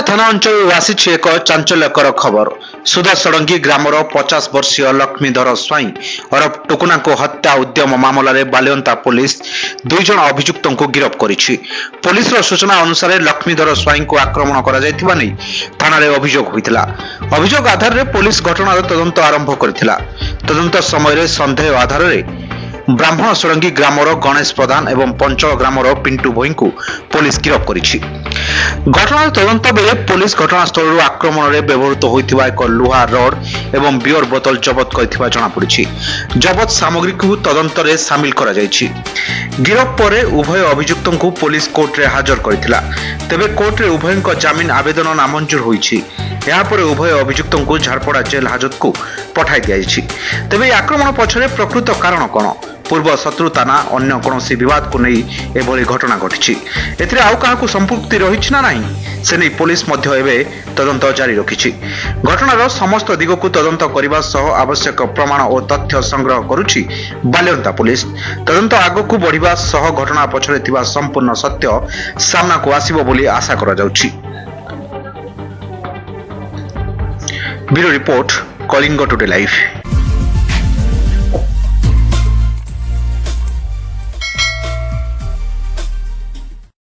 थाना अंचल आसी एक चांचल्यकर खबर। सुधासड़ंगी ग्रामर 50 वर्षीय लक्ष्मीधर स्वाई अरफ टुकुना को हत्या उद्यम मामलें बालियंता पुलिस 2 जन अभियुक्त को गिरफ्त करिछि। पुलिस सूचना अनुसार लक्ष्मीधर स्वाई को आक्रमण करा जायतिबा नै थाना रे अभियोग होइतिला। अभियोग आधार रे पुलिस घटनार तदंत आरंभ करथिला। तदंत समय संदेह आधार रे ब्राह्मण सड़ंगी ग्रामर गणेश प्रधान एवं पंचल ग्रामर पिंटू भोई को पुलिस गिरफ्त करिछि। घटनार तदंत बेले पुलिस घटनास्थल आक्रमण में व्यवहृत होइतिबा एक लुहा रड एवं बियर बोतल जबत करथिबा जणा पड़िछि। जबत सामग्री को तदंत रे शामिल करा जायछि। गिरफ्त पर उभय अभियुक्तों को पुलिस कोर्ट रे हाजर करथिला। तेबे कोर्ट रे उभयଙ୍କ जामिन आवेदन नामंजूर होइछि। यहाँ पर उभय अभियुक्तों को झारपड़ा जेल हाजत को पठाई दिया। तेबे आक्रमण पछरे प्रकृत कारण कौन, पूर्व शत्रुता ना अन्य कौनसी विवाद को नहीं एभली घटना घटी एथिरे आउ काहाकू संपृक्ति रही ना नहीं से नहीं पुलिस मध्य एबे तदंत जारी रखिछि। घटनार समस्त दिग को तदंत करने सह आवश्यक प्रमाण और तथ्य संग्रह करुछि बालियंता पुलिस। तदंत आगकू बढ़िबा सह घटना पछरे थिबा संपूर्ण सत्य सामना को आसीबो बोली आशा करा जाउछि। Bureau report, Kalinga today live.